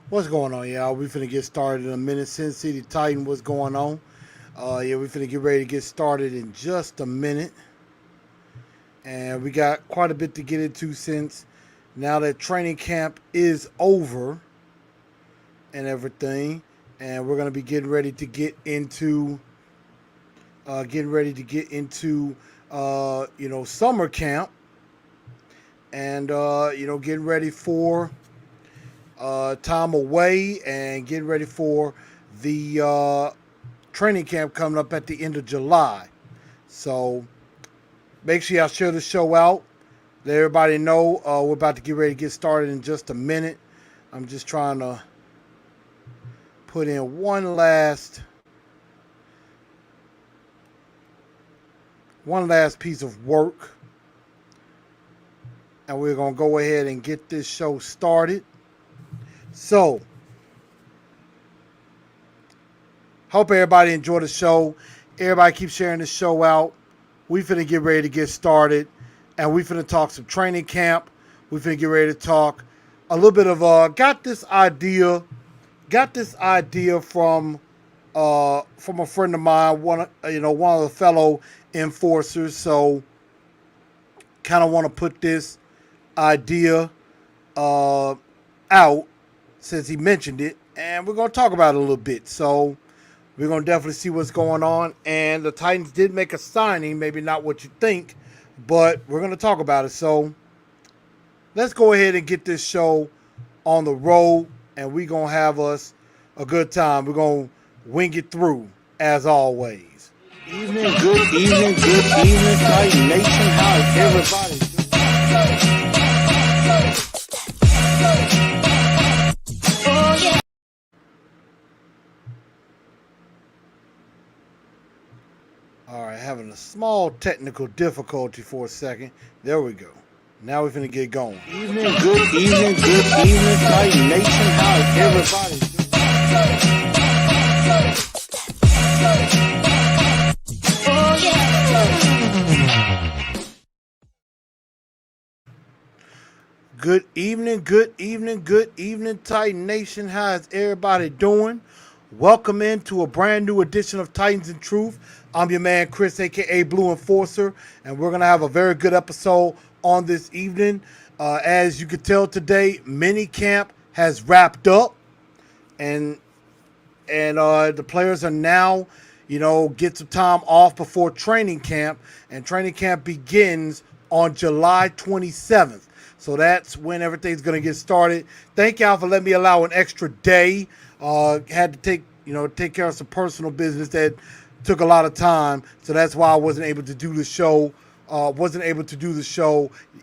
What's going on, y'all? We finna get started in a minute. Sin City Titan, what's going on? Yeah, we finna get ready to get started in just a minute. And we got quite a bit to get into since now that training camp is over and everything. And we're gonna be getting ready to get into summer camp and getting ready for time away and getting ready for the training camp coming up at the end of July. So make sure y'all share the show out. Let everybody know we're about to get ready to get started in just a minute. I'm just trying to put in one last piece of work, and we're gonna go ahead and get this show started. So hope everybody enjoy the show. Everybody keep sharing the show out. We finna get ready to get started, and we finna talk some training camp. We finna get ready to talk a little bit of got this idea from a friend of mine, one of the fellow enforcers. So kind of want to put this idea out since he mentioned it, and we're gonna talk about it a little bit. So we're going to definitely see what's going on. And the Titans did make a signing, maybe not what you think, but we're going to talk about it. So let's go ahead and get this show on the road, and we're going to have us a good time. We're going to wing it through, as always. Good evening, Titan Nation. How is everybody doing? All right, having a small technical difficulty for a second. There we go. Now we're finna get going. Good evening, Titan Nation. How is everybody doing? Good evening, Titan Nation. How is everybody doing? Welcome into a brand new edition of Titans and Truth. I'm your man, Chris, aka Blue Enforcer, and we're going to have a very good episode on this evening. As you can tell today, Minicamp has wrapped up, and the players are now, get some time off before training camp, and training camp begins on July 27th. So that's when everything's going to get started. Thank y'all for letting me allow an extra day. Had to take care of some personal business that took a lot of time. So that's why I wasn't able to do the show.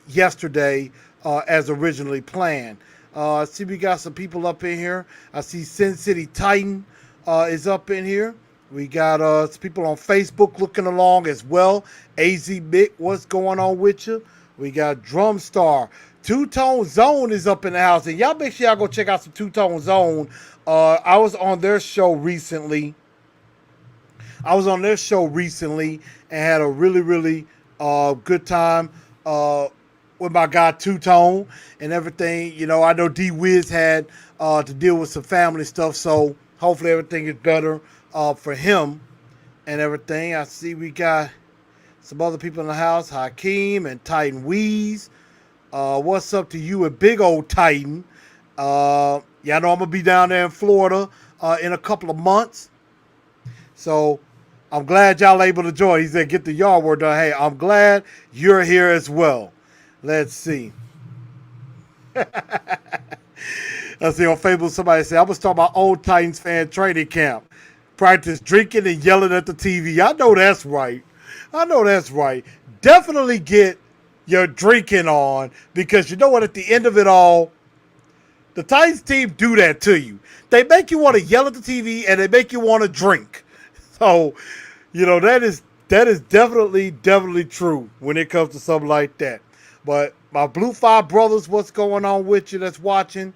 Yesterday as originally planned. I see we got some people up in here. I see Sin City Titan is up in here. We got some people on Facebook looking along as well. AZ Mick, what's going on with you? We got Drumstar. Two-Tone Zone is up in the house. And y'all make sure y'all go check out some Two-Tone Zone. I was on their show recently. And had a really, really good time with my guy Two-Tone and everything. I know D-Wiz had to deal with some family stuff, so hopefully everything is better for him and everything. I see we got some other people in the house, Hakeem and Titan Weeze. What's up to you and Big Old Titan? Y'all know I'm going to be down there in Florida in a couple of months. So I'm glad y'all able to join. He said, get the yard work done. Hey, I'm glad you're here as well. Let's see. I see on Facebook somebody said, I'm going to start my old Titans fan training camp. Practice drinking and yelling at the TV. I know that's right. Definitely get your drinking on, because you know what? At the end of it all, the Titans team do that to you. They make you want to yell at the TV and they make you want to drink. So, that is definitely true when it comes to something like that. But my Blue Five brothers, what's going on with you that's watching?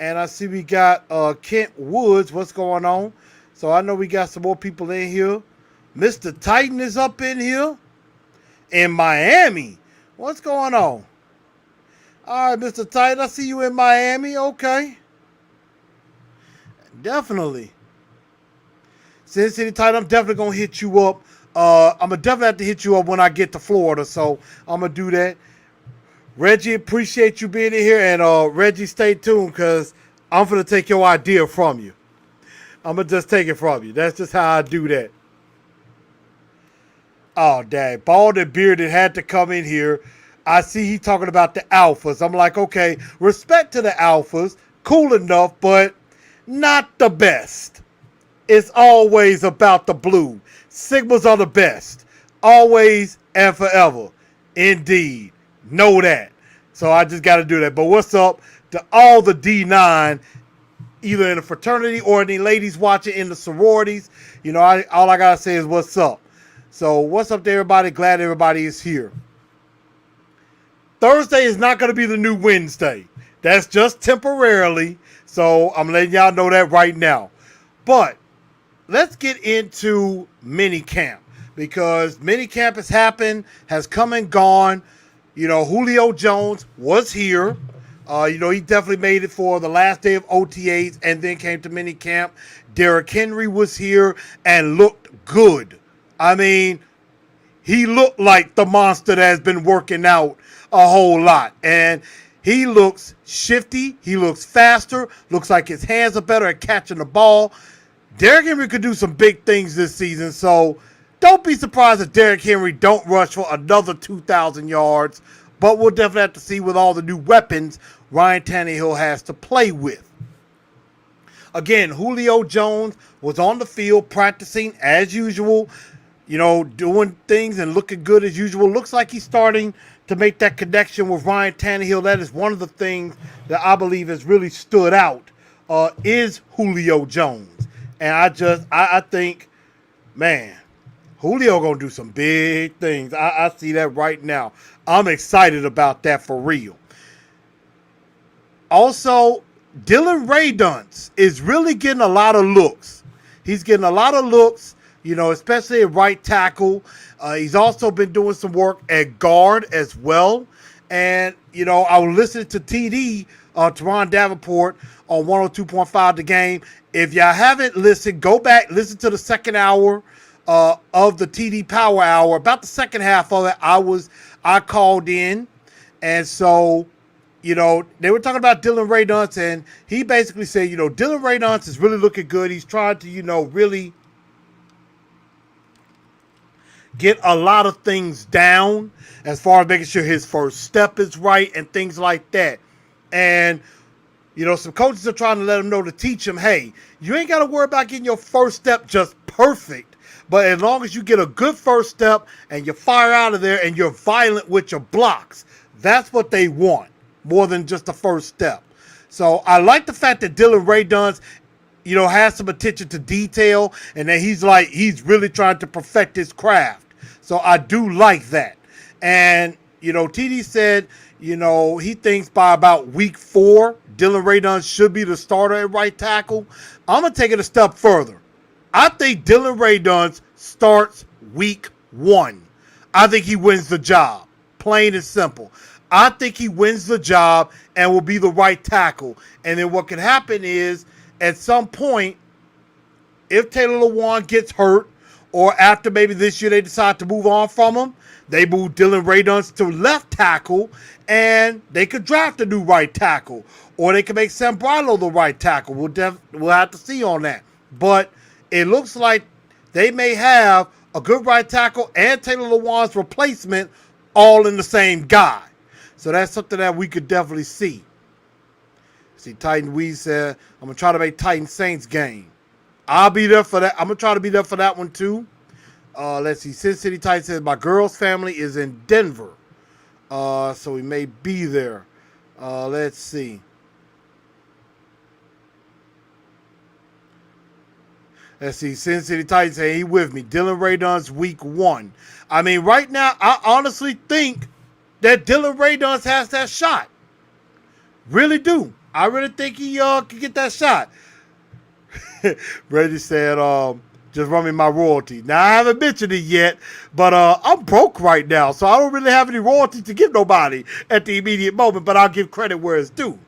And I see we got Kent Woods, what's going on? So I know we got some more people in here. Mr. Titan is up in here in Miami. What's going on? All right, Mr. Titan, I see you in Miami. Okay. Definitely. Sin City Titan, I'm definitely gonna hit you up. I'm gonna definitely have to hit you up when I get to Florida, so I'm gonna do that. Reggie, appreciate you being in here, and Reggie, stay tuned because I'm gonna take your idea from you. I'm gonna just take it from you. That's just how I do that. Oh, dang. Bald and Bearded had to come in here. I see he talking about the alphas. I'm like, okay, respect to the alphas. Cool enough, but not the best. It's always about the blue. Sigmas are the best. Always and forever. Indeed. Know that. So I just got to do that. But what's up to all the D9, either in the fraternity or any ladies watching in the sororities? You know, all I got to say is what's up. So what's up to everybody? Glad everybody is here. Thursday is not going to be the new Wednesday. That's just temporarily. So I'm letting y'all know that right now. But let's get into Minicamp, because Minicamp has happened, has come and gone. You know, Julio Jones was here. You know, he definitely made it for the last day of OTAs and then came to Minicamp. Derrick Henry was here and looked good. I mean, he looked like the monster that has been working out a whole lot. And he looks shifty. He looks faster. Looks like his hands are better at catching the ball. Derrick Henry could do some big things this season, so don't be surprised if Derrick Henry don't rush for another 2,000 yards, but we'll definitely have to see with all the new weapons Ryan Tannehill has to play with. Again, Julio Jones was on the field practicing as usual, you know, doing things and looking good as usual. Looks like he's starting to make that connection with Ryan Tannehill. That is one of the things that I believe has really stood out, is Julio Jones. And I think, man, Julio gonna do some big things. I see that right now. I'm excited about that for real. Also, Dylan Radunz is really getting a lot of looks. He's getting a lot of looks, you know, especially at right tackle. He's also been doing some work at guard as well. And, you know, I was listening to TD, Teron Davenport, on 102.5 The Game. If y'all haven't listened, go back, listen to the second hour of the TD Power Hour. About the second half of it, I called in. And so, you know, they were talking about Dylan Radunz, and he basically said, you know, Dylan Radunz is really looking good. He's trying to, you know, really get a lot of things down as far as making sure his first step is right and things like that. And, you know, some coaches are trying to let him know, to teach him, hey, you ain't got to worry about getting your first step just perfect. But as long as you get a good first step and you fire out of there and you're violent with your blocks, that's what they want more than just the first step. So I like the fact that Dylan Radunz, you know, has some attention to detail and that he's really trying to perfect his craft. So I do like that. And, you know, TD said, you know, he thinks by about week 4, Dylan Radunz should be the starter at right tackle. I'm going to take it a step further. I think Dylan Radunz starts week 1. I think he wins the job. Plain and simple. I think he wins the job and will be the right tackle. And then what can happen is, at some point, if Taylor Lewan gets hurt, or after maybe this year they decide to move on from him, they move Dylan Radunz to left tackle, and they could draft a new right tackle. Or they can make Sam Brilo the right tackle. We'll have to see on that. But it looks like they may have a good right tackle and Taylor Lewan's replacement all in the same guy. So that's something that we could definitely see. See, Titan Weed said, I'm going to try to make Titan Saints game. I'll be there for that. I'm going to try to be there for that one too. Let's see. Sin City Titan says, my girl's family is in Denver. So we may be there. Let's see. Let's see. Sin City Titan saying he with me. Dylan Radunz week 1. I mean, right now, I honestly think that Dylan Radunz has that shot. Really do. I really think he can get that shot. Reggie said, just run me my royalty. Now, I haven't mentioned it yet, but I'm broke right now, so I don't really have any royalty to give nobody at the immediate moment, but I'll give credit where it's due.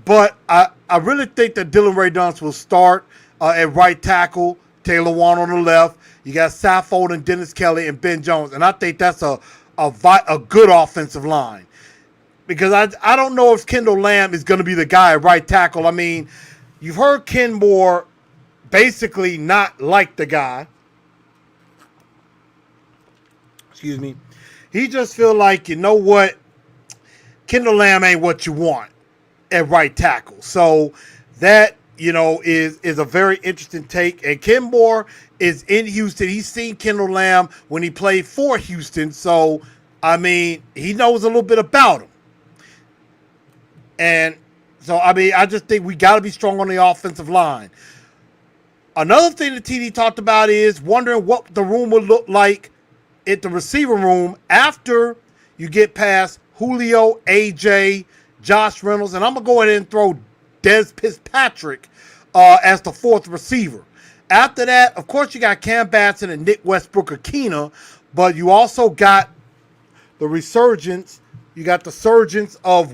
But I really think that Dylan Ray Dunst will start at right tackle, Taylor Wan on the left. You got Saffold and Dennis Kelly and Ben Jones. And I think that's a good offensive line. Because I don't know if Kendall Lamb is going to be the guy at right tackle. I mean, you've heard Ken Moore basically not like the guy. Excuse me. He just feel like, you know what? Kendall Lamb ain't what you want at right tackle. So that, is a very interesting take. And Ken Moore is in Houston. He's seen Kendall Lamb when he played for Houston. So, I mean, he knows a little bit about him. And so, I mean, I just think we got to be strong on the offensive line. Another thing that TD talked about is wondering what the room would look like at the receiver room after you get past Julio, AJ, Josh Reynolds, and I'm going to go ahead and throw Dez Fitzpatrick as the fourth receiver. After that, of course, you got Cam Batson and Nick Westbrook-Akina, but you also got the resurgence. You got the surgence of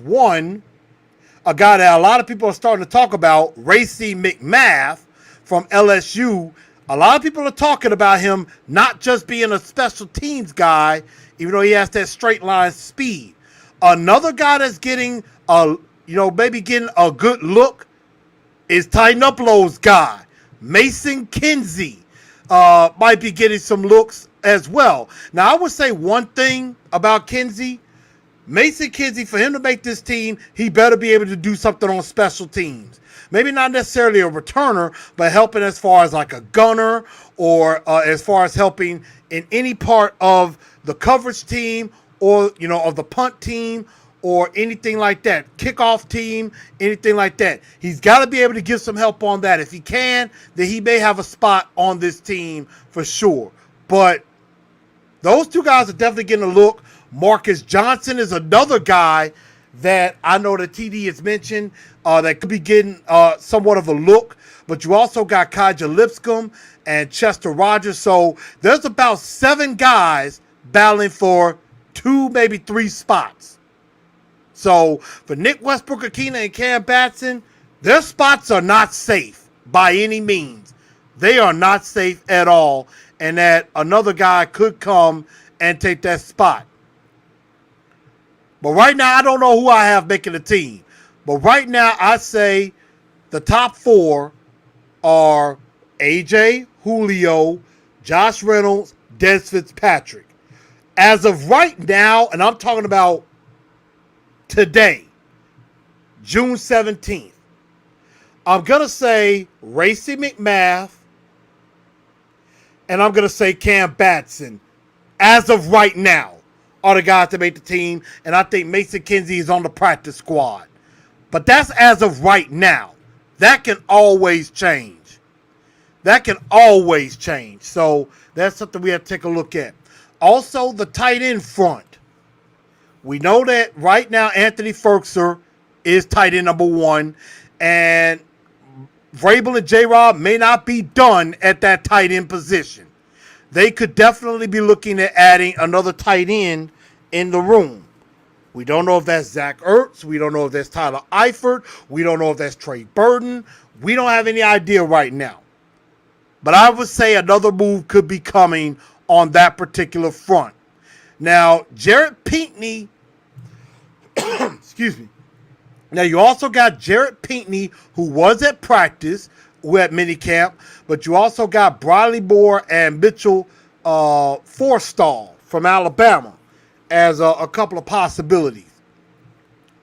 a guy that a lot of people are starting to talk about, Racey McMath from LSU. A lot of people are talking about him not just being a special teams guy, even though he has that straight line speed. Another guy that's getting maybe getting a good look is Tighten Up Low's guy, Mason Kinsey. Might be getting some looks as well. Now, I would say one thing about Kinsey. Mason Kinsey, for him to make this team, he better be able to do something on special teams. Maybe not necessarily a returner, but helping as far as like a gunner or as far as helping in any part of the coverage team or, of the punt team or anything like that. Kickoff team, anything like that. He's got to be able to give some help on that. If he can, then he may have a spot on this team for sure. But those two guys are definitely getting a look. Marcus Johnson is another guy that I know that TD has mentioned that could be getting somewhat of a look. But you also got Kaja Lipscomb and Chester Rogers. So there's about 7 guys battling for 2, maybe 3 spots. So for Nick Westbrook-Akina and Cam Batson, their spots are not safe by any means. They are not safe at all. And that another guy could come and take that spot. But right now, I don't know who I have making the team. But right now, I say the top 4 are AJ, Julio, Josh Reynolds, Dez Fitzpatrick. As of right now, and I'm talking about today, June 17th, I'm going to say Racey McMath, and I'm going to say Cam Batson. As of right now, are the guys that made the team, and I think Mason Kinsey is on the practice squad. But that's as of right now. That can always change. So that's something we have to take a look at. Also, the tight end front. We know that right now Anthony Ferkser is tight end number 1, and Vrabel and J-Rob may not be done at that tight end position. They could definitely be looking at adding another tight end in the room. We don't know if that's Zach Ertz. We don't know if that's Tyler Eifert. We don't know if that's Trey Burton. We don't have any idea right now. But I would say another move could be coming on that particular front. Now, Jarrett Pinkney, excuse me. Now, you also got Jarrett Pinkney, who was at practice at Minicamp, but you also got Briley Moore and Mitchell Forstall from Alabama as a couple of possibilities.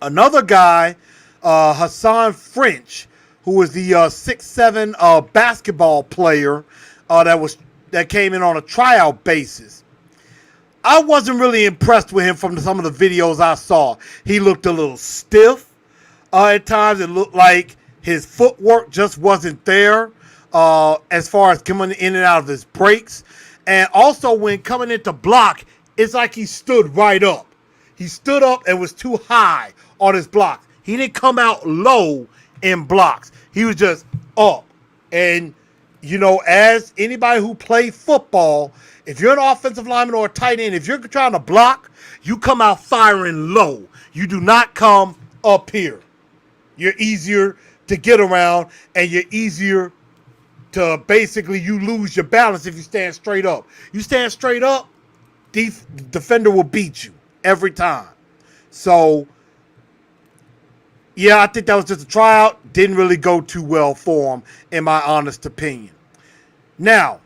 Another guy, Hassan French, who was the 6'7" basketball player that came in on a tryout basis. I wasn't really impressed with him from some of the videos I saw. He looked a little stiff at times. It looked like his footwork just wasn't there as far as coming in and out of his breaks. And also when coming into block, it's like he stood right up. He stood up and was too high on his blocks. He didn't come out low in blocks. He was just up. And, as anybody who played football, if you're an offensive lineman or a tight end, if you're trying to block, you come out firing low. You do not come up here. You're easier to get around, and you're easier to basically you lose your balance if you stand straight up. You stand straight up, defender will beat you every time. So, yeah, I think that was just a tryout. Didn't really go too well for him, in my honest opinion. Now,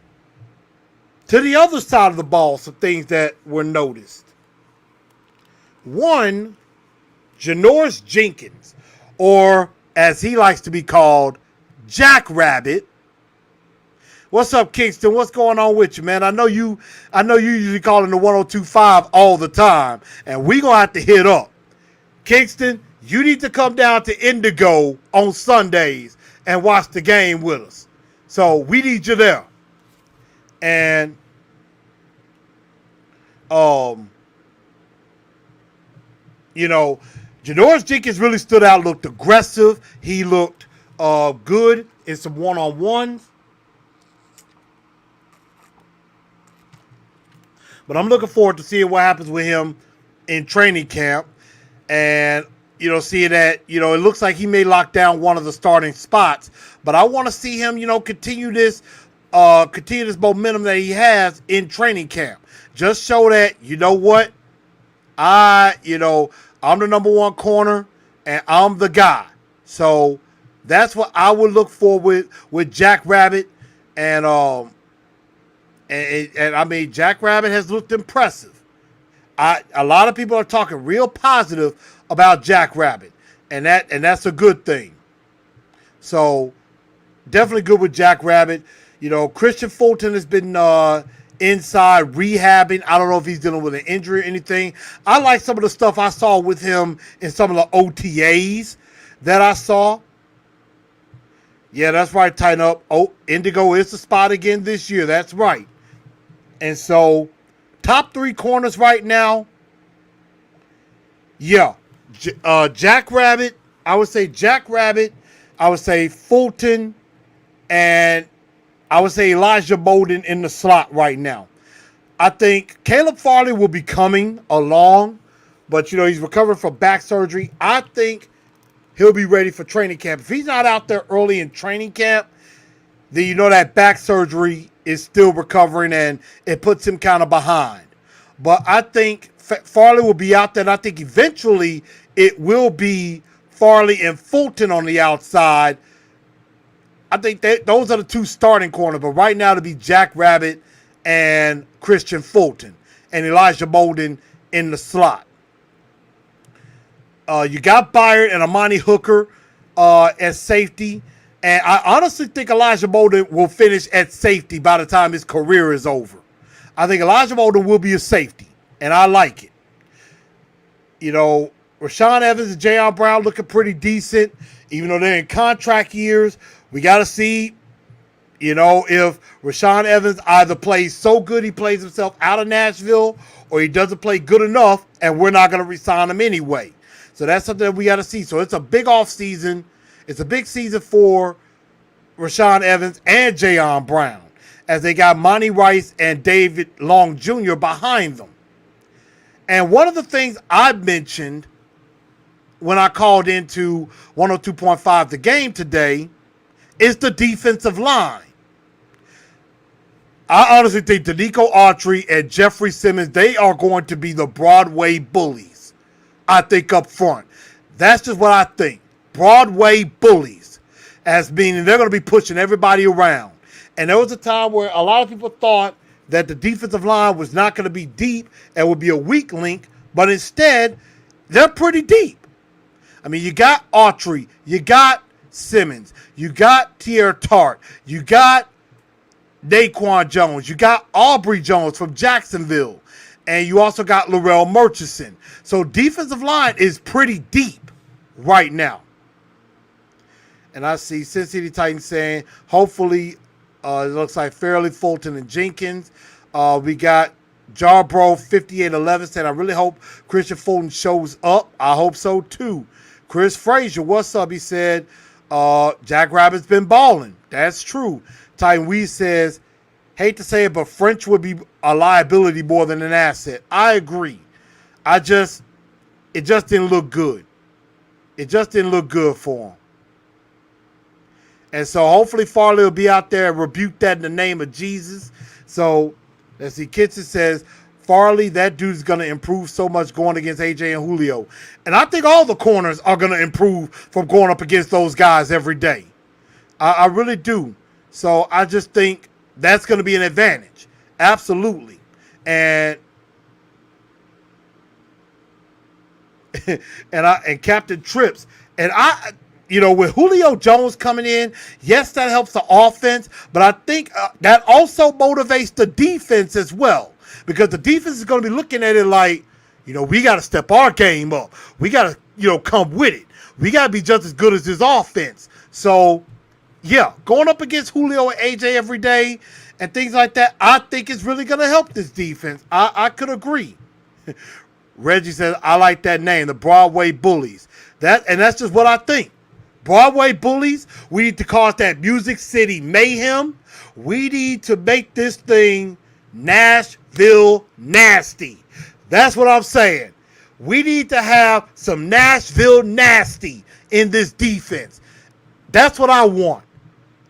to the other side of the ball, some things that were noticed. One, Janoris Jenkins, or as he likes to be called, Jackrabbit. What's up, Kingston? What's going on with you, man? I know you usually calling the 1025 all the time, and we gonna have to hit up. Kingston, you need to come down to Indigo on Sundays and watch the game with us. So we need you there. And you know, Janoris Jenkins really stood out, looked aggressive. He looked good in some one-on-ones. But I'm looking forward to seeing what happens with him in training camp. And, seeing that, it looks like he may lock down one of the starting spots. But I want to see him, continue this momentum that he has in training camp. Just show that, you know what? I'm the number one corner, and I'm the guy. So that's what I would look for with Jackrabbit. And I mean, Jackrabbit has looked impressive. A lot of people are talking real positive about Jackrabbit, and that's a good thing. So definitely good with Jackrabbit. Christian Fulton has been inside rehabbing. I don't know if he's dealing with an injury or anything. I like some of the stuff I saw with him in some of the OTAs that I saw. Yeah, that's right, tighten up. Oh, Indigo is the spot again this year. That's right. And so, top three corners right now. Yeah. Jackrabbit. I would say Jackrabbit. I would say Fulton. And I would say Elijah Bolden in the slot right now. I think Caleb Farley will be coming along. But, he's recovering from back surgery. I think he'll be ready for training camp. If he's not out there early in training camp, then that back surgery is still recovering and it puts him kind of behind. But I think Farley will be out there, and I think eventually it will be Farley and Fulton on the outside. I think those are the two starting corners, but right now to be Jackrabbit and Christian Fulton and Elijah Bolden in the slot. You got Byard and Amani Hooker as safety. And I honestly think Elijah Bolden will finish at safety by the time his career is over. I think Elijah Bolden will be a safety, and I like it. Rashaan Evans and Jayon Brown looking pretty decent, even though they're in contract years. We got to see, if Rashaan Evans either plays so good he plays himself out of Nashville, or he doesn't play good enough, and we're not going to re-sign him anyway. So that's something that we got to see. So it's a big offseason. It's a big season for Rashaan Evans and Jayon Brown, as they got Monty Rice and David Long Jr. behind them. And one of the things I mentioned when I called into 102.5 The Game today is the defensive line. I honestly think Danico Autry and Jeffrey Simmons, they are going to be the Broadway bullies, I think, up front. That's just what I think. Broadway bullies, as meaning they're going to be pushing everybody around. And there was a time where a lot of people thought that the defensive line was not going to be deep and would be a weak link, but instead, they're pretty deep. I mean, you got Autry, you got Simmons, you got Tier Tart, you got Naquan Jones, you got Aubrey Jones from Jacksonville, and you also got Laurel Murchison. So defensive line is pretty deep right now. And I see Sin City Titans saying, hopefully, it looks like Fairley, Fulton, and Jenkins. We got Jarbro 5811 saying, I really hope Christian Fulton shows up. I hope so too. Chris Frazier, what's up? He said, Jackrabbit's been balling. That's true. Titan Weed says, hate to say it, but French would be a liability more than an asset. I agree. It just didn't look good. It just didn't look good for him. And so hopefully Farley will be out there and rebuke that in the name of Jesus. So let's see, Kitson says, Farley, that dude's going to improve so much going against AJ and Julio. And I think all the corners are going to improve from going up against those guys every day. I really do. So I just think that's going to be an advantage. Absolutely. And and Captain Trips. And with Julio Jones coming in, yes, that helps the offense, but I think that also motivates the defense as well, because the defense is going to be looking at it like, we got to step our game up. We got to, come with it. We got to be just as good as this offense. So, yeah, going up against Julio and AJ every day and things like that, I think it's really going to help this defense. I could agree. Reggie says, I like that name, the Broadway Bullies. That's just what I think. Broadway Bullies, we need to cause that Music City mayhem. We need to make this thing Nashville nasty. That's what I'm saying. We need to have some Nashville nasty in this defense. That's what I want.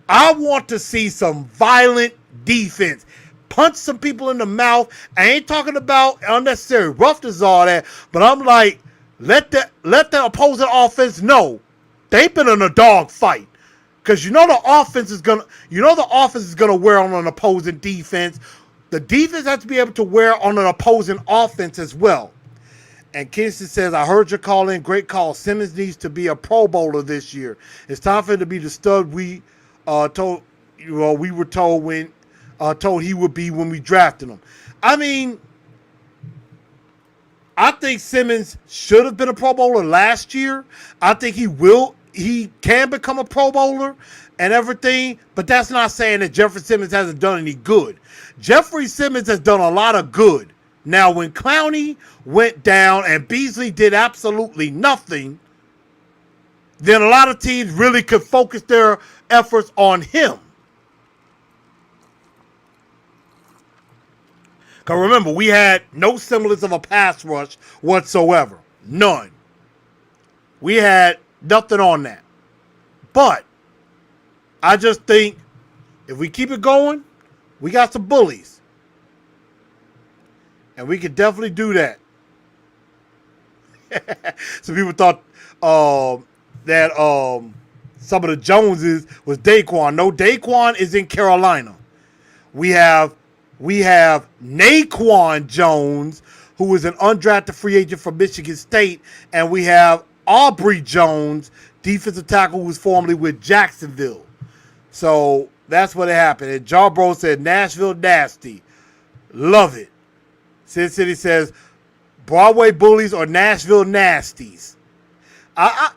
I want to see some violent defense. Punch some people in the mouth. I ain't talking about unnecessary roughness, all that, but I'm like, let the opposing offense know they've been in a dog fight. Because the offense is gonna wear on an opposing defense. The defense has to be able to wear on an opposing offense as well. And Kinston says, I heard your call in. Great call. Simmons needs to be a Pro Bowler this year. It's time for him to be the stud we were told he would be when we drafted him. I mean, I think Simmons should have been a Pro Bowler last year. I think he can become a Pro Bowler and everything, but that's not saying that Jeffrey Simmons hasn't done any good. Jeffrey Simmons has done a lot of good. Now, when Clowney went down and Beasley did absolutely nothing, then a lot of teams really could focus their efforts on him. Because remember, we had no semblance of a pass rush whatsoever. None. We had nothing on that. But I just think if we keep it going, we got some bullies. And we could definitely do that. Some people thought that some of the Joneses was Daquan. No, Daquan is in Carolina. We have Naquan Jones, who is an undrafted free agent from Michigan State, and we have Aubrey Jones, defensive tackle, who was formerly with Jacksonville. So that's what happened. And Jarbro said Nashville nasty. Love it. Sin City says Broadway Bullies or Nashville nasties. I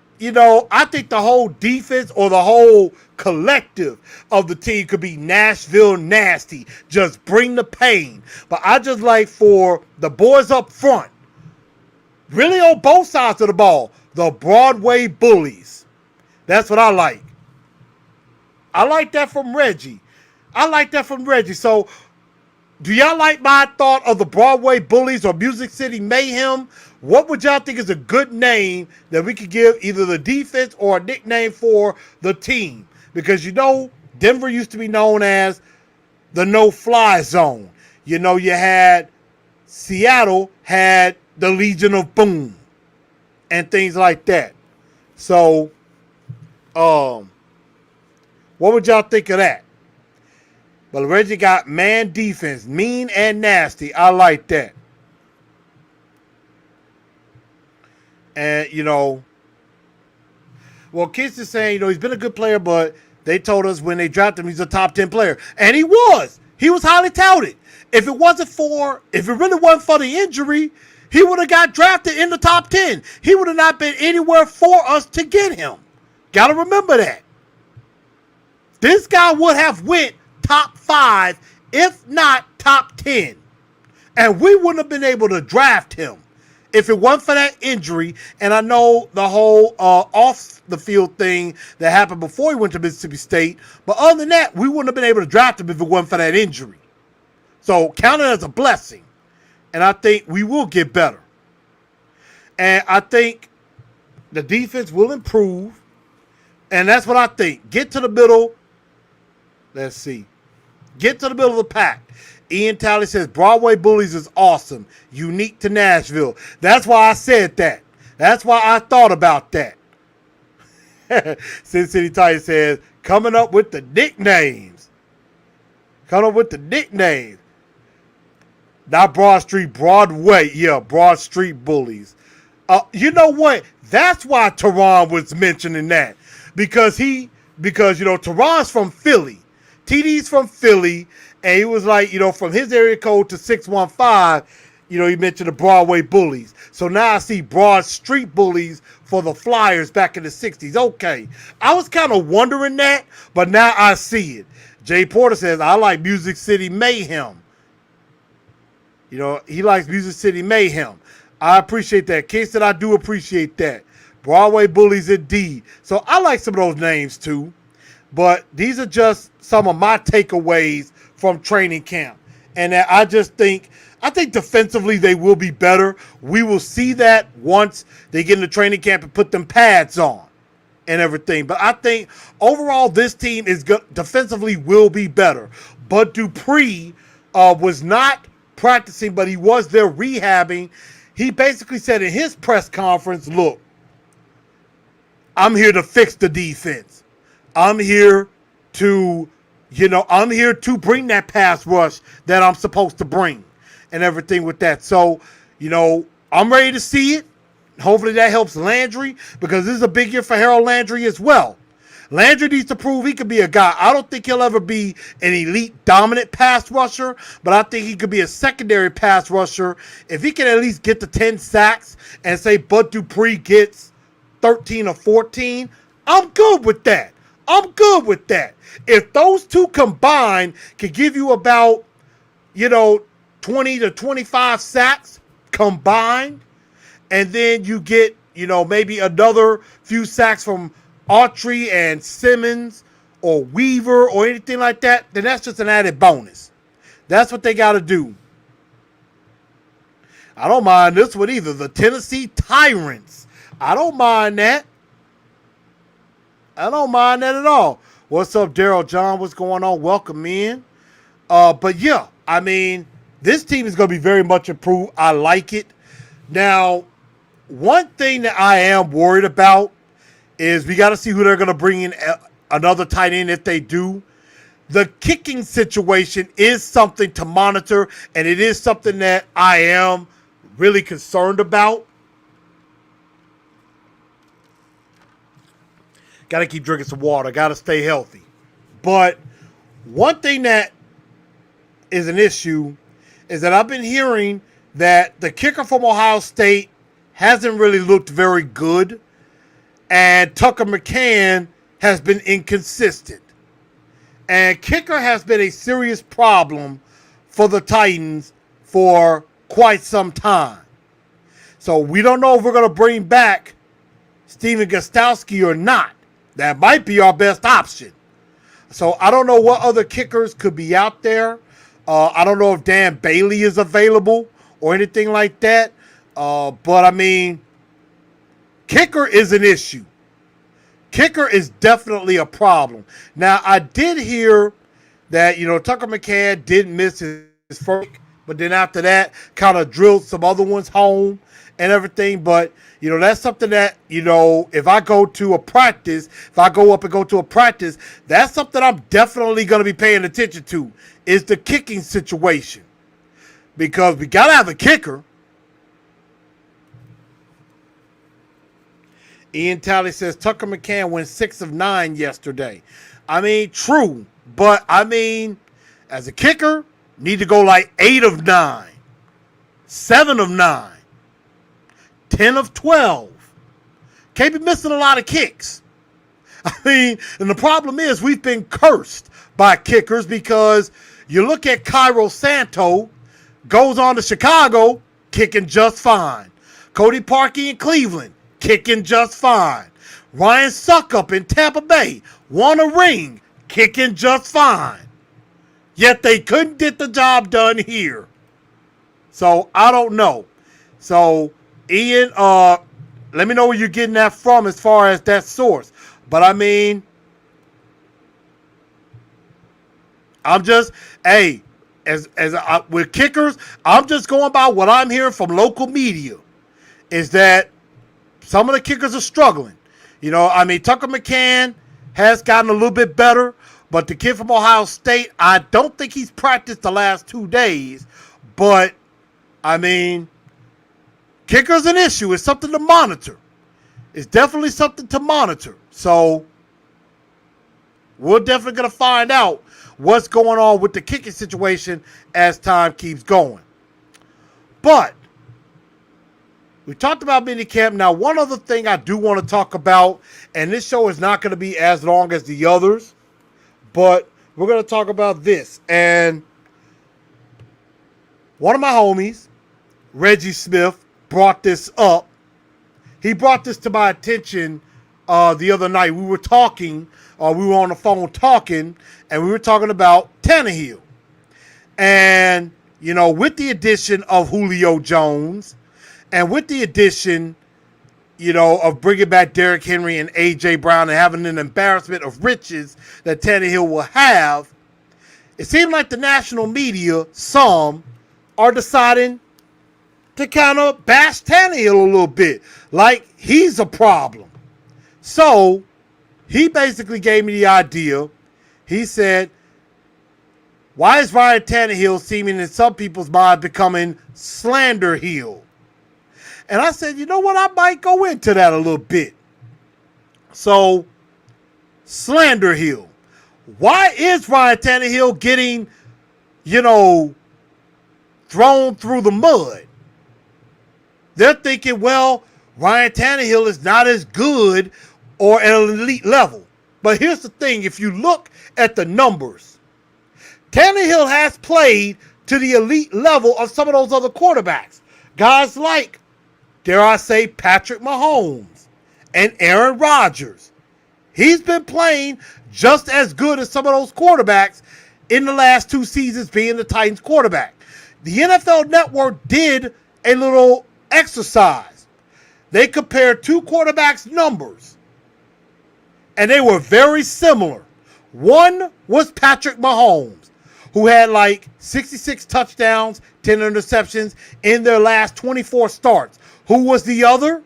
think the whole defense or the whole collective of the team could be Nashville nasty. Just bring the pain. But I just like for the boys up front, really on both sides of the ball, the Broadway Bullies. That's what I like. I like that from Reggie. So, do y'all like my thought of the Broadway Bullies or Music City Mayhem? What would y'all think is a good name that we could give either the defense or a nickname for the team? Because Denver used to be known as the no-fly zone. You had Seattle had the Legion of Boom and things like that. So, what would y'all think of that? But Reggie got man defense, mean and nasty. I like that. And, Kids is saying, he's been a good player, but they told us when they drafted him, he's a top 10 player. And he was. He was highly touted. If it really wasn't for the injury, he would have got drafted in the top 10. He would have not been anywhere for us to get him. Got to remember that. This guy would have went top 5, if not top 10. And we wouldn't have been able to draft him if it wasn't for that injury. And I know the whole off the field thing that happened before he went to Mississippi State. But other than that, we wouldn't have been able to draft him if it wasn't for that injury. So count it as a blessing. And I think we will get better. And I think The defense will improve. And that's what I think. Get to the middle. Let's see. Get to the middle of the pack. Ian Talley says, Broadway Bullies is awesome. Unique to Nashville. That's why I said that. That's why I thought about that. Sin City Titan says, coming up with the nicknames. Coming up with the nicknames. Not Broad Street, Broadway. Yeah, Broad Street Bullies. You know what? That's why Teron was mentioning that. Because Teron's from Philly. TD's from Philly. And he was like, from his area code to 615, he mentioned the Broadway Bullies. So now I see Broad Street Bullies for the Flyers back in the 60s. Okay. I was kind of wondering that, but now I see it. Jay Porter says, I like Music City Mayhem. He likes Music City Mayhem. I appreciate that. Case that I do appreciate that. Broadway Bullies indeed. So I like some of those names too. But these are just some of my takeaways from training camp. And I think defensively they will be better. We will see that once they get into training camp and put them pads on and everything. But I think overall this team is defensively will be better. Bud Dupree was not practicing, but he was there rehabbing. He basically said in his press conference, look, I'm here to fix the defense. I'm here to bring that pass rush that I'm supposed to bring and everything with that. So, I'm ready to see it. Hopefully that helps Landry because this is a big year for Harold Landry as well. Landry needs to prove he could be a guy. I don't think he'll ever be an elite dominant pass rusher, but I think he could be a secondary pass rusher. If he can at least get to 10 sacks and say Bud Dupree gets 13 or 14, I'm good with that. If those two combined can give you about, 20 to 25 sacks combined, and then you get, maybe another few sacks from Autry and Simmons or Weaver or anything like that, then that's just an added bonus. That's what they got to do. I don't mind this one either. The Tennessee Tyrants. I don't mind that. I don't mind that at all. What's up, Daryl John? What's going on? Welcome in. But yeah, this team is going to be very much improved. I like it. Now, one thing that I am worried about is we got to see who they're going to bring in another tight end if they do. The kicking situation is something to monitor, and it is something that I am really concerned about. Got to keep drinking some water. Got to stay healthy. But one thing that is an issue is that I've been hearing that the kicker from Ohio State hasn't really looked very good. And Tucker McCann has been inconsistent. And kicker has been a serious problem for the Titans for quite some time. So we don't know if we're going to bring back Steven Gostowski or not. That might be our best option. So I don't know what other kickers could be out there. I don't know if Dan Bailey is available or anything like that. But kicker is an issue. Kicker is definitely a problem. Now, I did hear that, Tucker McCann didn't miss his first, but then after that, kind of drilled some other ones home and everything. But, that's something that, if I go to a practice, if I go up and go to a practice, that's something I'm definitely going to be paying attention to, is the kicking situation. Because we got to have a kicker. Ian Talley says Tucker McCann went 6 of 9 yesterday. True. But, as a kicker, need to go like 8 of 9, 7 of 9, 10 of 12. Can't be missing a lot of kicks. And the problem is we've been cursed by kickers because you look at Cairo Santo, goes on to Chicago, kicking just fine. Cody Parkey in Cleveland, kicking just fine. Ryan Suckup in Tampa Bay won a ring, kicking just fine. Yet they couldn't get the job done here. So I don't know. So Ian, let me know where you're getting that from as far as that source. But I mean, I'm just, hey, with kickers, I'm just going by what I'm hearing from local media. Is that some of the kickers are struggling. You know, I mean, Tucker McCann has gotten a little bit better, but the kid from Ohio State, I don't think he's practiced the last 2 days. But, I mean, kicker's an issue. It's something to monitor. It's definitely something to monitor. So, we're definitely going to find out what's going on with the kicking situation as time keeps going. But, we talked about minicamp. Now, one other thing I do want to talk about, and this show is not going to be as long as the others, but we're going to talk about this. And one of my homies, Reggie Smith, brought this up. He brought this to my attention the other night. We were talking, we were on the phone talking, and we were talking about Tannehill. And, you know, with the addition of Julio Jones, and with the addition, you know, of bringing back Derrick Henry and A.J. Brown and having an embarrassment of riches that Tannehill will have, it seems like the national media, some, are deciding to kind of bash Tannehill a little bit. Like he's a problem. So, he basically gave me the idea. He said, why is Ryan Tannehill seeming in some people's mind becoming slander heel? And I said, you know what? I might go into that a little bit. So, slander heel. Why is Ryan Tannehill getting, you know, thrown through the mud? They're thinking, well, Ryan Tannehill is not as good or at an elite level. But here's the thing. If you look at the numbers, Tannehill has played to the elite level of some of those other quarterbacks. Guys like, dare I say, Patrick Mahomes and Aaron Rodgers. He's been playing just as good as some of those quarterbacks in the last 2 seasons being the Titans quarterback. The NFL Network did a little exercise. They compared 2 quarterbacks' numbers, and they were very similar. One was Patrick Mahomes, who had like 66 touchdowns, 10 interceptions in their last 24 starts. Who was the other?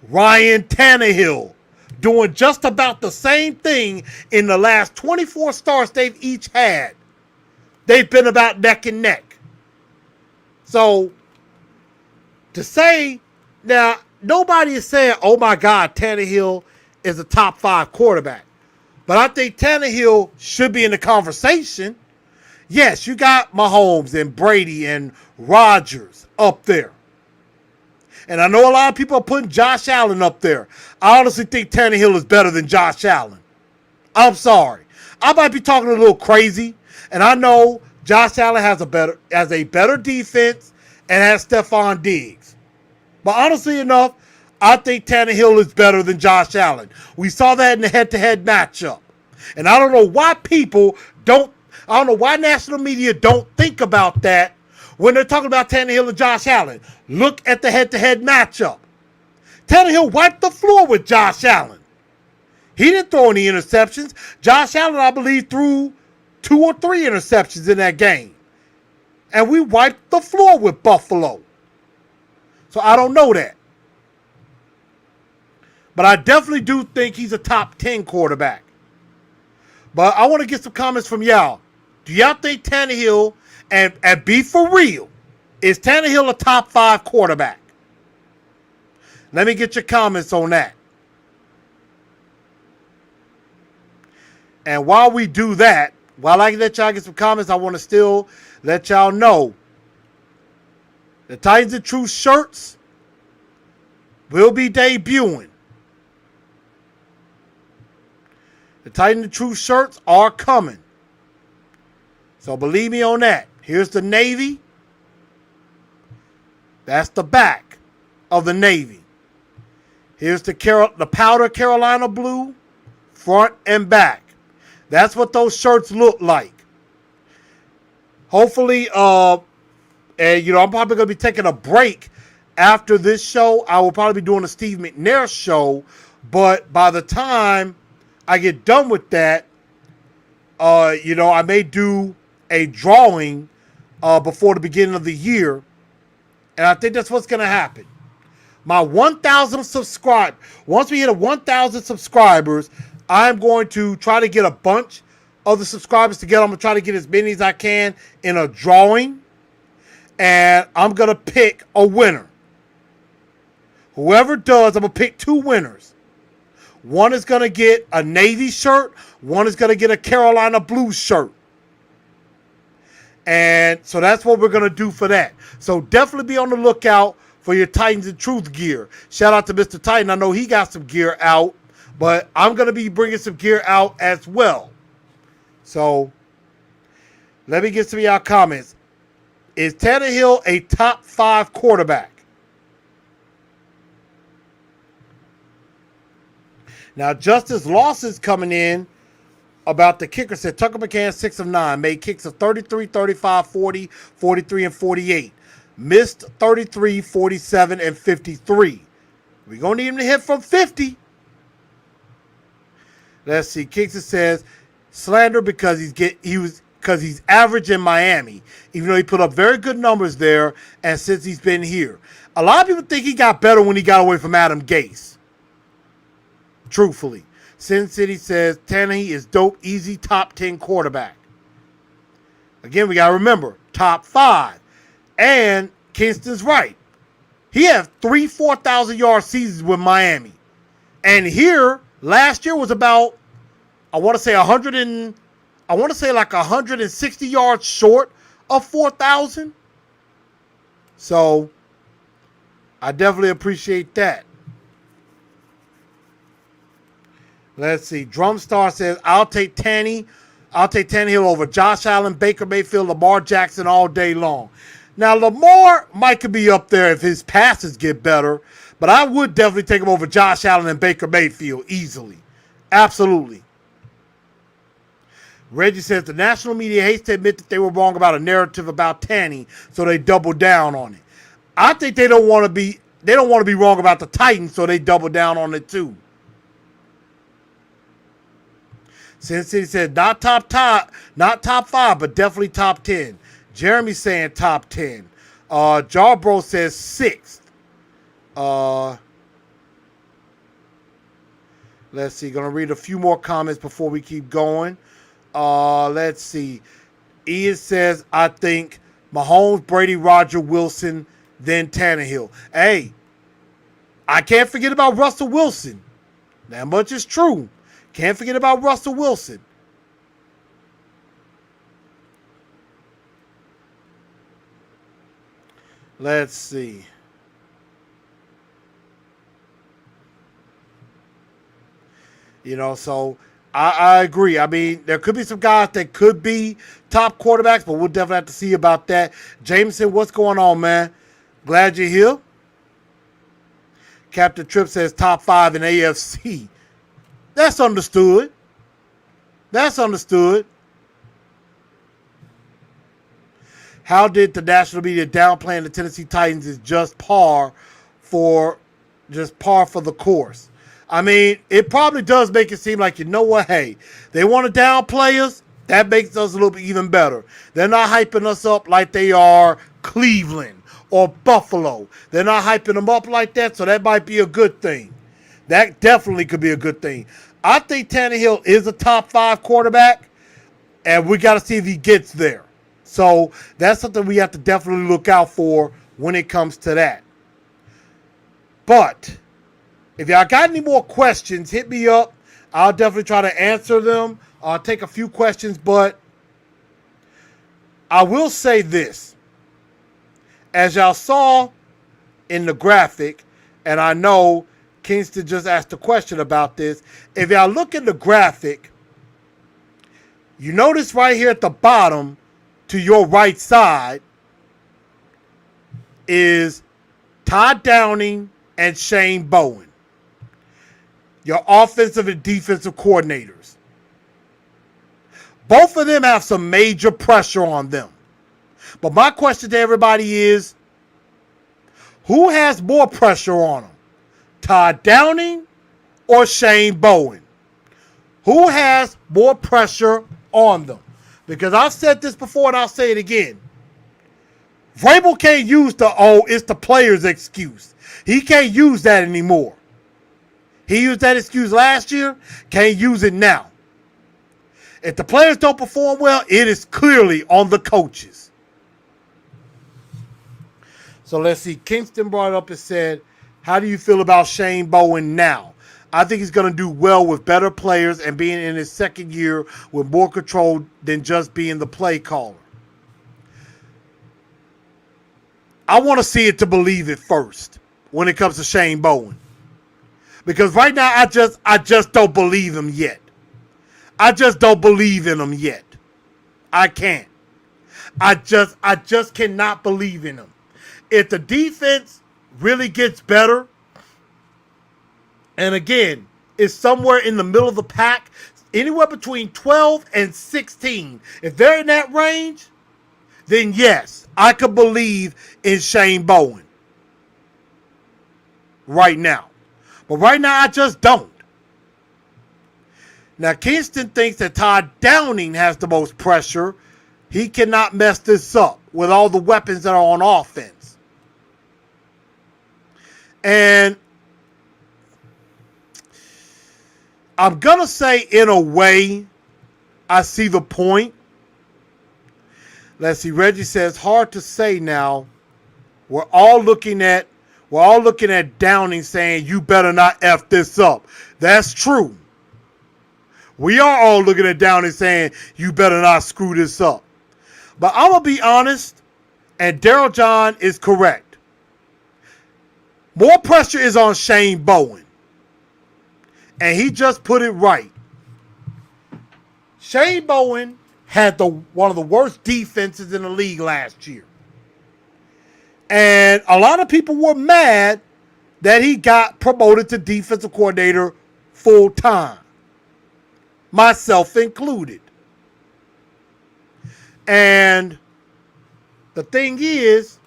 Ryan Tannehill, doing just about the same thing in the last 24 starts they've each had. They've been about neck and neck. So, to say, now, nobody is saying, oh my God, Tannehill is a top 5 quarterback. But I think Tannehill should be in the conversation. Yes, you got Mahomes and Brady and Rodgers up there. And I know a lot of people are putting Josh Allen up there. I honestly think Tannehill is better than Josh Allen. I'm sorry. I might be talking a little crazy. And I know Josh Allen has a better defense and has Stephon Diggs. But honestly enough, I think Tannehill is better than Josh Allen. We saw that in the head-to-head matchup. And I don't know why I don't know why national media don't think about that when they're talking about Tannehill and Josh Allen. Look at the head-to-head matchup. Tannehill wiped the floor with Josh Allen. He didn't throw any interceptions. Josh Allen, I believe, threw 2 or 3 interceptions in that game. And we wiped the floor with Buffalo. So I don't know that. But I definitely do think he's a top 10 quarterback. But I want to get some comments from y'all. Do y'all think Tannehill, and be for real, is Tannehill a top 5 quarterback? Let me get your comments on that. And while we do that, while I let y'all get some comments, I want to still let y'all know the Titans and Truth shirts will be debuting. The Titans and Truth shirts are coming. So believe me on that. Here's the Navy. That's the back of the Navy. Here's the powder Carolina blue, front and back. That's what those shirts look like. Hopefully, and I'm probably going to be taking a break after this show, I will probably be doing a Steve McNair show. But by the time I get done with that, I may do a drawing before the beginning of the year. And I think that's what's going to happen. My 1,000 subscribe. Once we hit a 1,000 subscribers, I'm going to try to get a bunch of the subscribers together. I'm going to try to get as many as I can in a drawing. And I'm going to pick a winner. Whoever does, I'm going to pick 2 winners. One is going to get a Navy shirt. One is going to get a Carolina Blues shirt. And so that's what we're going to do for that. So definitely be on the lookout for your Titans and Truth gear. Shout out to Mr. Titan. I know he got some gear out, but I'm going to be bringing some gear out as well. So let me get some of y'all comments. Is Tannehill a top 5 quarterback? Now, Justice Lawson's coming in about the kicker. Said Tucker McCann 6 of 9. Made kicks of 33, 35, 40, 43, and 48. Missed 33, 47, and 53. We're going to need him to hit from 50. Let's see. Kingston says slander because he's average in Miami, even though he put up very good numbers there and since he's been here. A lot of people think he got better when he got away from Adam Gase. Truthfully. Sin City says Tannehill is dope, easy, top 10 quarterback. Again, we got to remember, top 5. And Kingston's right. He had 3 4,000 yard seasons with Miami. And here, last year was about, I want to say like 160 yards short of 4,000. So, I definitely appreciate that. Let's see. Drumstar says, I'll take Tannehill over Josh Allen, Baker Mayfield, Lamar Jackson all day long. Now, Lamar might could be up there if his passes get better, but I would definitely take him over Josh Allen and Baker Mayfield easily. Absolutely. Reggie says, the national media hates to admit that they were wrong about a narrative about Tanny, so they double down on it. I think they don't want to be wrong about the Titans, so they double down on it too. Sin City said, not top 5, but definitely top 10. Jeremy saying top 10. Jarbro says 6th. Let's see. Going to read a few more comments before we keep going. Let's see. Ian says, I think Mahomes, Brady, Roger, Wilson, then Tannehill. Hey, I can't forget about Russell Wilson. That much is true. Can't forget about Russell Wilson. Let's see. So I agree. I mean, there could be some guys that could be top quarterbacks, but we'll definitely have to see about that. Jameson, what's going on, man? Glad you're here. Captain Tripp says top 5 in AFC. That's understood. How did the national media downplaying the Tennessee Titans is just par for the course? I mean, it probably does make it seem like, hey, they want to downplay us. That makes us a little bit even better. They're not hyping us up like they are Cleveland or Buffalo. They're not hyping them up like that, so that might be a good thing. That definitely could be a good thing. I think Tannehill is a top 5 quarterback, and we got to see if he gets there. So that's something we have to definitely look out for when it comes to that. But if y'all got any more questions, hit me up. I'll definitely try to answer them. I'll take a few questions, but I will say this. As y'all saw in the graphic, and I know Kingston just asked a question about this. If y'all look at the graphic, you notice right here at the bottom to your right side is Todd Downing and Shane Bowen, your offensive and defensive coordinators. Both of them have some major pressure on them. But my question to everybody is, Who has more pressure on him? Todd Downing or Shane Bowen? Who has more pressure on them? Because I've said this before and I'll say it again. Vrabel can't use it's the player's excuse. He can't use that anymore. He used that excuse last year, can't use it now. If the players don't perform well, it is clearly on the coaches. So let's see. Kingston brought up and said, how do you feel about Shane Bowen now? I think he's going to do well with better players and being in his second year with more control than just being the play caller. I want to see it to believe it first when it comes to Shane Bowen. Because right now, I just don't believe him yet. I just don't believe in him yet. I can't. I just cannot believe in him. If the defense really gets better, and again, is somewhere in the middle of the pack, anywhere between 12 and 16, if they're in that range, then yes, I could believe in Shane Bowen right now. But right now, I just don't. Now, Kingston thinks that Todd Downing has the most pressure. He cannot mess this up with all the weapons that are on offense. And I'm going to say, in a way, I see the point. Let's see. Reggie says, hard to say now. We're all looking at Downing saying, you better not F this up. That's true. We are all looking at Downing saying, you better not screw this up. But I'm going to be honest, and Daryl John is correct. More pressure is on Shane Bowen. And he just put it right. Shane Bowen had one of the worst defenses in the league last year. And a lot of people were mad that he got promoted to defensive coordinator full time. Myself included. And the thing is,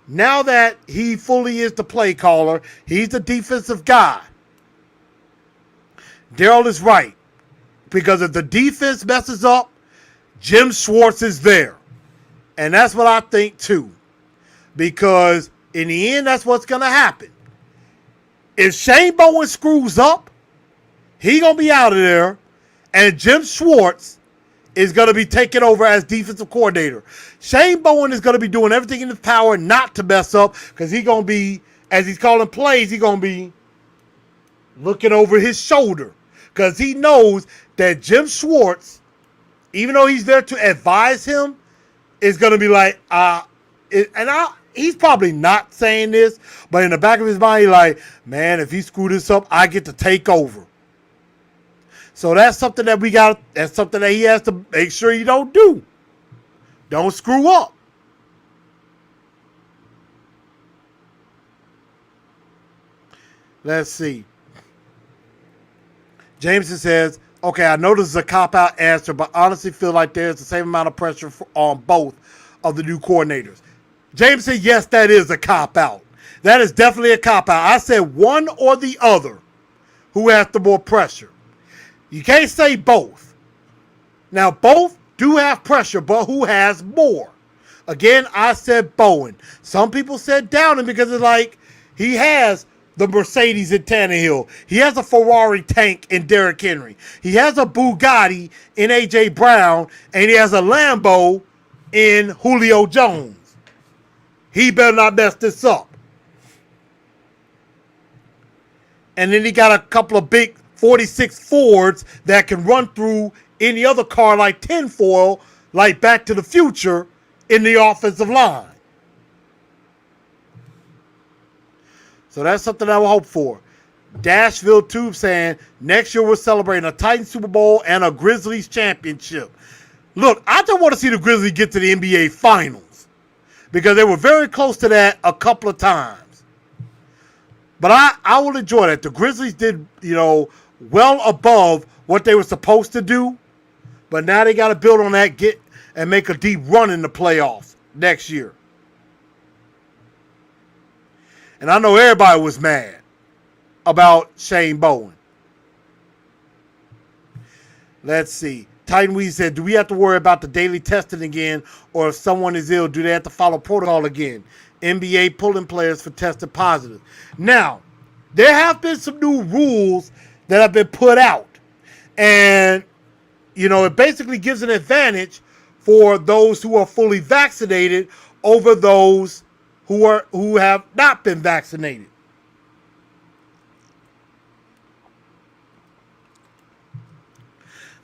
now that he fully is the play caller, he's the defensive guy. Daryl is right. Because if the defense messes up, Jim Schwartz is there. And that's what I think too. Because in the end, that's what's going to happen. If Shane Bowen screws up, he's going to be out of there. And Jim Schwartz is going to be taking over as defensive coordinator. Shane Bowen is going to be doing everything in his power not to mess up, because he's going to be, as he's calling plays, he's going to be looking over his shoulder, because he knows that Jim Schwartz, even though he's there to advise him, is going to be like, he's probably not saying this, but in the back of his mind, he's like, man, if he screw this up, I get to take over. So that's something that that's something that he has to make sure you don't do. Don't screw up. Let's see. Jameson says, okay, I know this is a cop-out answer, but honestly feel like there's the same amount of pressure on both of the new coordinators. Jameson, yes, that is a cop-out. That is definitely a cop-out. I said one or the other who has the more pressure. You can't say both. Now, both do have pressure, but who has more? Again, I said Bowen. Some people said Downing because it's like he has the Mercedes in Tannehill. He has a Ferrari tank in Derrick Henry. He has a Bugatti in A.J. Brown, and he has a Lambo in Julio Jones. He better not mess this up. And then he got a couple of big 46 Fords that can run through any other car like tinfoil, like Back to the Future, in the offensive line. So that's something I will hope for. Dashville Tube saying, next year we're celebrating a Titans Super Bowl and a Grizzlies championship. Look, I just want to see the Grizzlies get to the NBA Finals, because they were very close to that a couple of times. But I will enjoy that. The Grizzlies did, well above what they were supposed to do. But now they got to build on that, and make a deep run in the playoffs next year. And I know everybody was mad about Shane Bowen. Let's see. Titan Weed said, do we have to worry about the daily testing again, or if someone is ill, do they have to follow protocol again? NBA pulling players for testing positive. Now, there have been some new rules that have been put out. And, you know, it basically gives an advantage for those who are fully vaccinated over those who have not been vaccinated.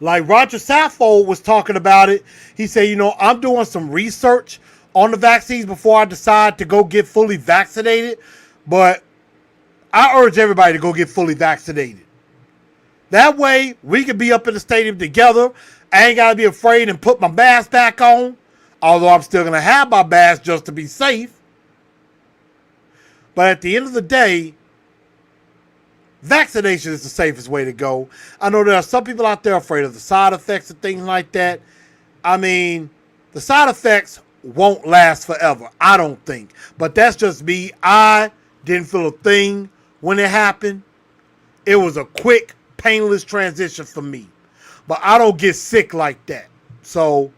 Like Roger Saffold was talking about it. He said, you know, I'm doing some research on the vaccines before I decide to go get fully vaccinated. But I urge everybody to go get fully vaccinated. That way, we can be up in the stadium together. I ain't got to be afraid and put my mask back on. Although I'm still going to have my mask just to be safe. But at the end of the day, vaccination is the safest way to go. I know there are some people out there afraid of the side effects and things like that. I mean, the side effects won't last forever, I don't think. But that's just me. I didn't feel a thing when it happened. It was a quick, painless transition for me. But I don't get sick like that. So,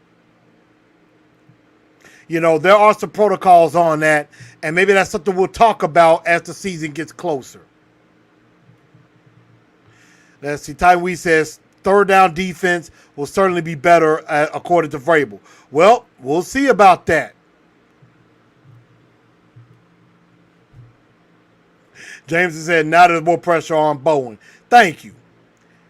you know, there are some protocols on that. And maybe that's something we'll talk about as the season gets closer. Let's see. Ty Wee says third down defense will certainly be better according to Vrabel. Well, we'll see about that. James has said now there's more pressure on Bowen. Thank you.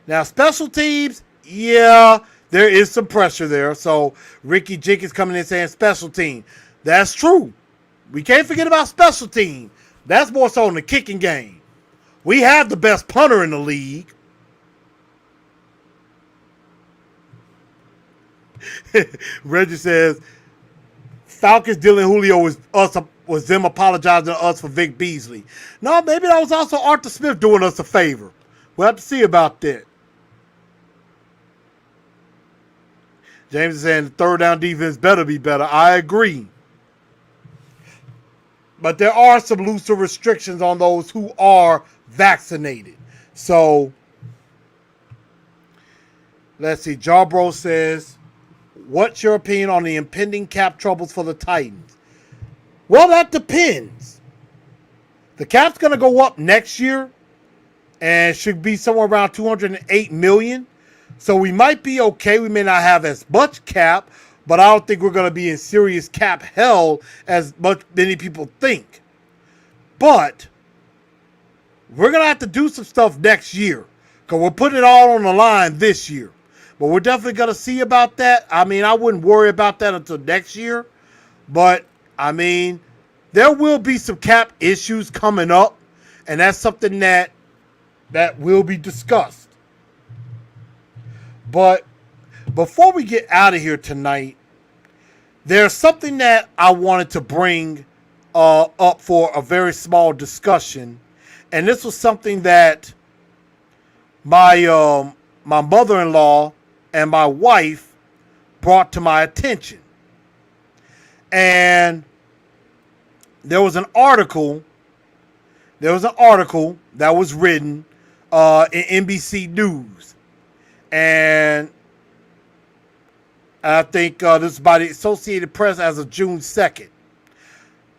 Now, special teams, yeah, there is some pressure there. So Ricky Jenkins coming in saying special team. That's true. We can't forget about special team. That's more so in the kicking game. We have the best punter in the league. Reggie says Falcons dealing Julio was them apologizing to us for Vic Beasley. No, maybe that was also Arthur Smith doing us a favor. We'll have to see about that. James is saying the third down defense better be better. I agree. But there are some looser restrictions on those who are vaccinated. So, let's see. Jarbro says, what's your opinion on the impending cap troubles for the Titans? Well, that depends. The cap's going to go up next year and should be somewhere around $208 million. So we might be okay. We may not have as much cap, but I don't think we're going to be in serious cap hell as many people think. But we're going to have to do some stuff next year because we're putting it all on the line this year. But we're definitely going to see about that. I mean, I wouldn't worry about that until next year. But, I mean, there will be some cap issues coming up. And that's something that will be discussed. But before we get out of here tonight, there's something that I wanted to bring up for a very small discussion. And this was something that my mother-in-law and my wife brought to my attention. And there was an article that was written in NBC News. And I think this is by the Associated Press as of June 2nd.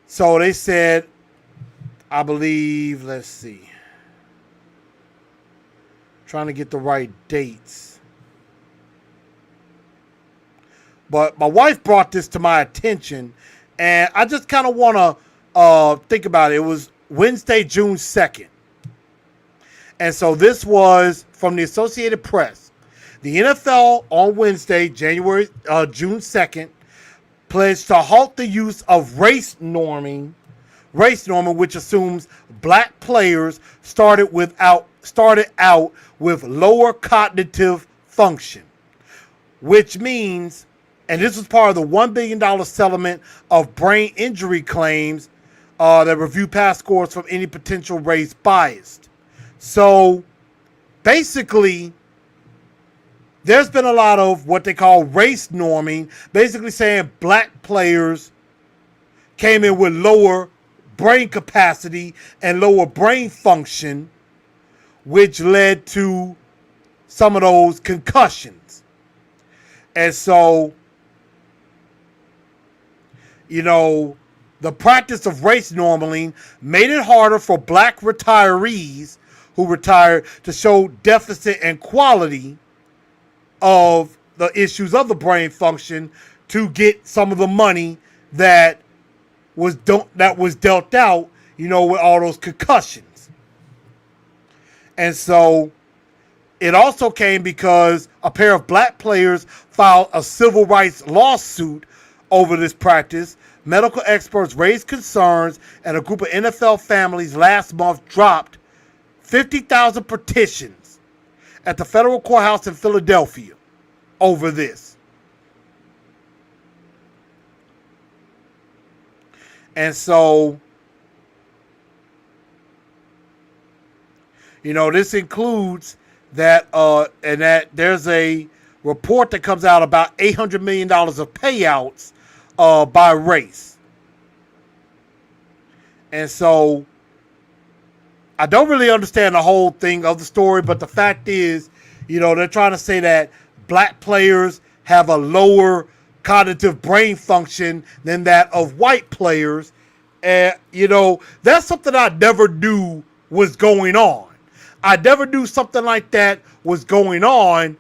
So they said, I believe, let's see. Trying to get the right dates. But my wife brought this to my attention. And I just kind of want to think about it. It was Wednesday, June 2nd. And so this was from the Associated Press. The NFL on Wednesday, June 2nd, pledged to halt the use of race norming, which assumes black players started out with lower cognitive function, which means, and this was part of the $1 billion settlement of brain injury claims that review past scores from any potential race bias. So basically, there's been a lot of what they call race norming, basically saying black players came in with lower brain capacity and lower brain function, which led to some of those concussions. And so, the practice of race normaling made it harder for black retirees who retired to show deficit and quality of the issues of the brain function to get some of the money that was dealt out, with all those concussions. And so it also came because a pair of black players filed a civil rights lawsuit over this practice. Medical experts raised concerns, and a group of NFL families last month dropped 50,000 petitions at the federal courthouse in Philadelphia over this. And so, this includes that there's a report that comes out about $800 million of payouts by race. And so I don't really understand the whole thing of the story, but the fact is, they're trying to say that black players have a lower cognitive brain function than that of white players. And, that's something I never knew was going on. I never knew something like that was going on,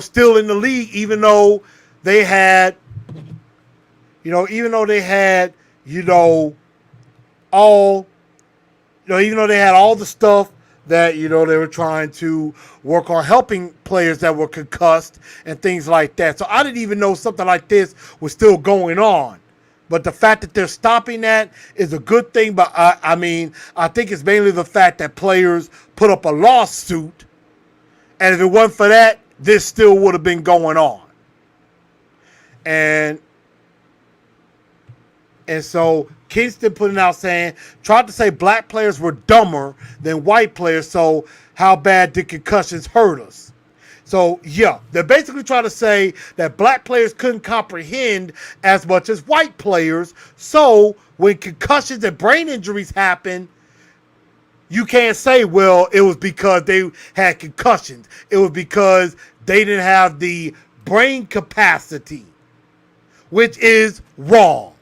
still in the league, even though they had, all, even though they had all the stuff that, they were trying to work on helping players that were concussed and things like that. So I didn't even know something like this was still going on. But the fact that they're stopping that is a good thing. But I think it's mainly the fact that players put up a lawsuit. And if it wasn't for that, this still would have been going on. And so Kingston putting out tried to say black players were dumber than white players. So how bad did concussions hurt us? So, yeah, they're basically trying to say that black players couldn't comprehend as much as white players. So when concussions and brain injuries happen, you can't say, well, it was because they had concussions. It was because they didn't have the brain capacity, which is wrong.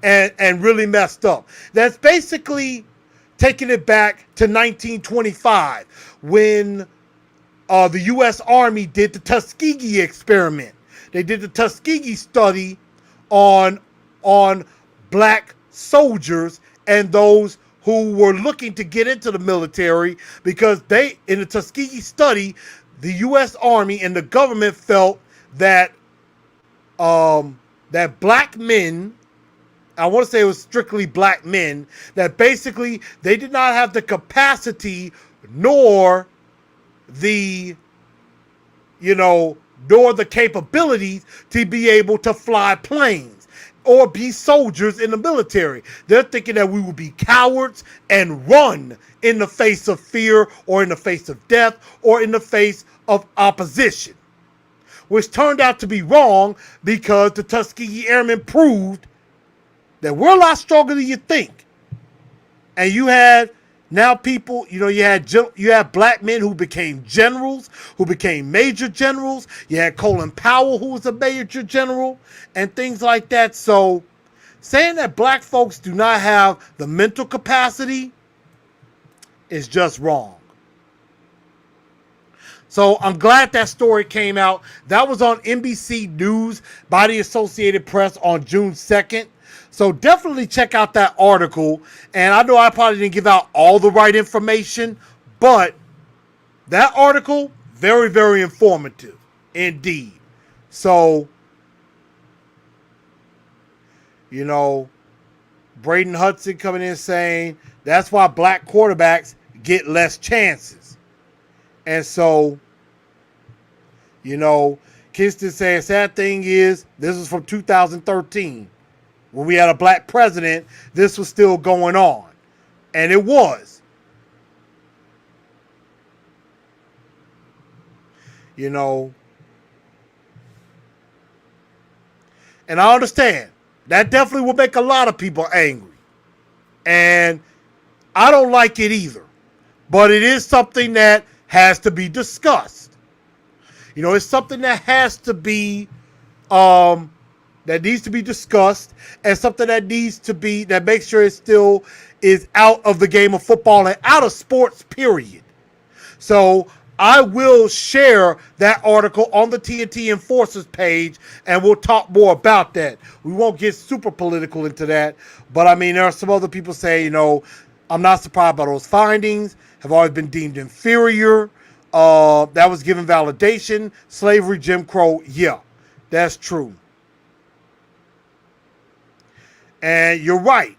And really messed up. That's basically taking it back to 1925 when the U.S. Army did the Tuskegee experiment. They did the Tuskegee study on black soldiers and those who were looking to get into the military, because in the Tuskegee study, the U.S. Army and the government felt that that black men, I want to say it was strictly black men, that basically they did not have the capacity nor the capabilities to be able to fly planes or be soldiers in the military. They're thinking that we would be cowards and run in the face of fear or in the face of death or in the face of opposition, which turned out to be wrong because the Tuskegee Airmen proved that we're a lot stronger than you think. And you had now people, you had black men who became generals, who became major generals. You had Colin Powell, who was a major general, and things like that. So saying that black folks do not have the mental capacity is just wrong. So I'm glad that story came out. That was on NBC News by the Associated Press on June 2nd. So definitely check out that article. And I know I probably didn't give out all the right information, but that article, very, very informative indeed. So, Braden Hudson coming in saying that's why black quarterbacks get less chances. And so, Kingston saying, sad thing is, this is from 2013. When we had a black president, this was still going on. And it was. And I understand. That definitely will make a lot of people angry. And I don't like it either. But it is something that has to be discussed. You know, it's something that has to be, that needs to be discussed, and something that needs to be, that makes sure it still is out of the game of football and out of sports, period. So I will share that article on the TNT Enforcers page, and we'll talk more about that. We won't get super political into that, but I mean, there are some other people saying, you know, I'm not surprised by those findings, have always been deemed inferior. That was given validation. Slavery, Jim Crow, yeah, that's true. And you're right,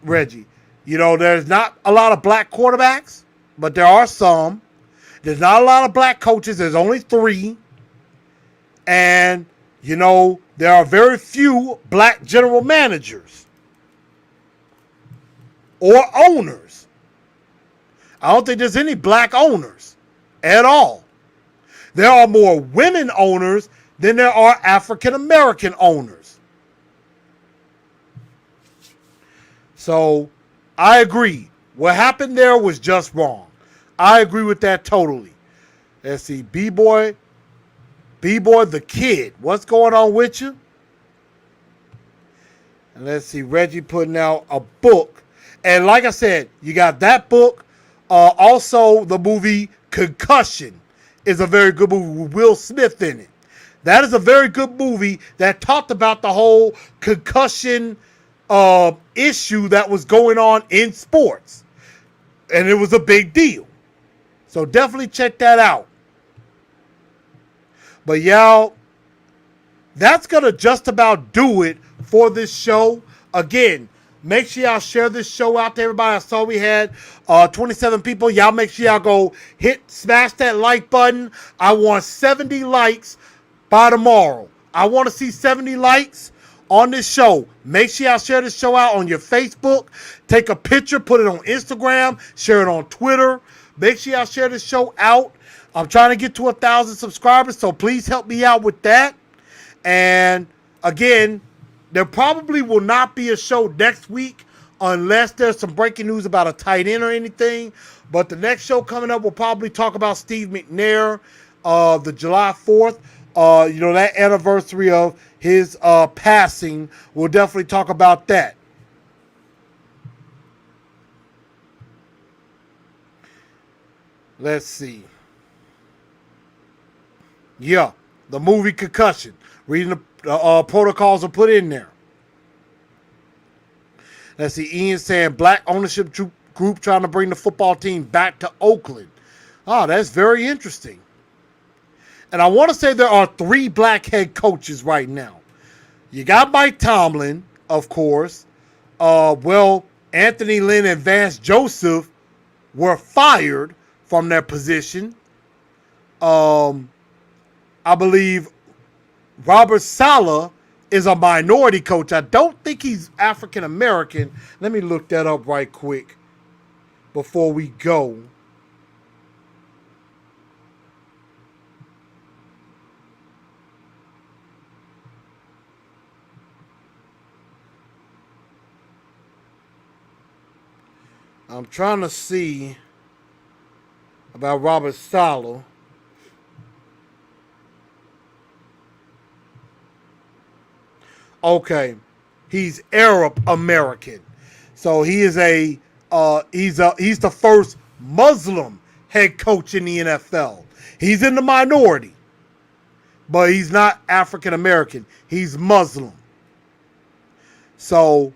Reggie. You know, there's not a lot of black quarterbacks, but there are some. There's not a lot of black coaches. There's only 3. And, you know, there are very few black general managers or owners. I don't think there's any black owners at all. There are more women owners than there are African American owners. So I agree. What happened there was just wrong. I agree with that totally. Let's see. B-Boy the Kid. What's going on with you? And let's see. Reggie putting out a book. And like I said, you got that book. Also, the movie Concussion is a very good movie with Will Smith in it. That is a very good movie that talked about the whole concussion issue that was going on in sports. And it was a big deal. So definitely check that out. But y'all, that's going to just about do it for this show. Again, make sure y'all share this show out to everybody. I saw we had 27 people. Y'all make sure y'all go smash that like button. I want 70 likes by tomorrow. I want to see 70 likes on this show. Make sure y'all share this show out on your Facebook. Take a picture, put it on Instagram, share it on Twitter. Make sure y'all share this show out. I'm trying to get to 1,000 subscribers, so please help me out with that. And again, there probably will not be a show next week unless there's some breaking news about a tight end or anything. But the next show coming up will probably talk about Steve McNair, the July 4th. You know, that anniversary of his passing. We'll definitely talk about that. Let's see. Yeah, the movie Concussion. Reading the protocols are put in there. Let's see. Ian saying black ownership group trying to bring the football team back to Oakland. Oh, that's very interesting. And I want to say there are 3 black head coaches right now. You got Mike Tomlin, of course. Anthony Lynn and Vance Joseph were fired from their position. I believe Robert Saleh is a minority coach. I don't think he's African American. Let me look that up right quick before we go. I'm trying to see about Robert Saleh. Okay, he's Arab American, so he is he's the first Muslim head coach in the NFL. He's in the minority, but he's not African American. He's Muslim. So,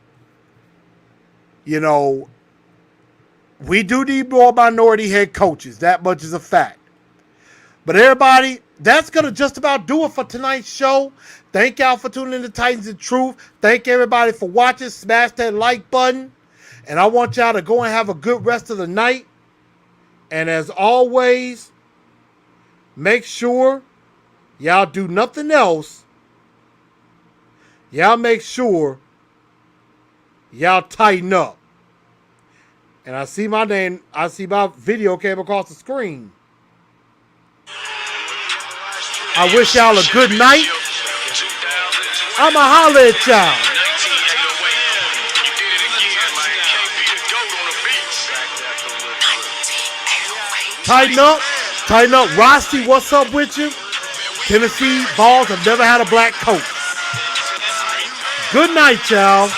you know, we do need more minority head coaches. That much is a fact. But everybody, that's going to just about do it for tonight's show. Thank y'all for tuning in to Titans and Truth. Thank everybody for watching. Smash that like button. And I want y'all to go and have a good rest of the night. And as always, make sure y'all do nothing else. Y'all make sure y'all tighten up. And I see my name, I see my video came across the screen. I wish y'all a good night. I'ma holler at y'all. Tighten up. Tighten up. Rosty, what's up with you? Tennessee Vols have never had a black coach. Good night, y'all.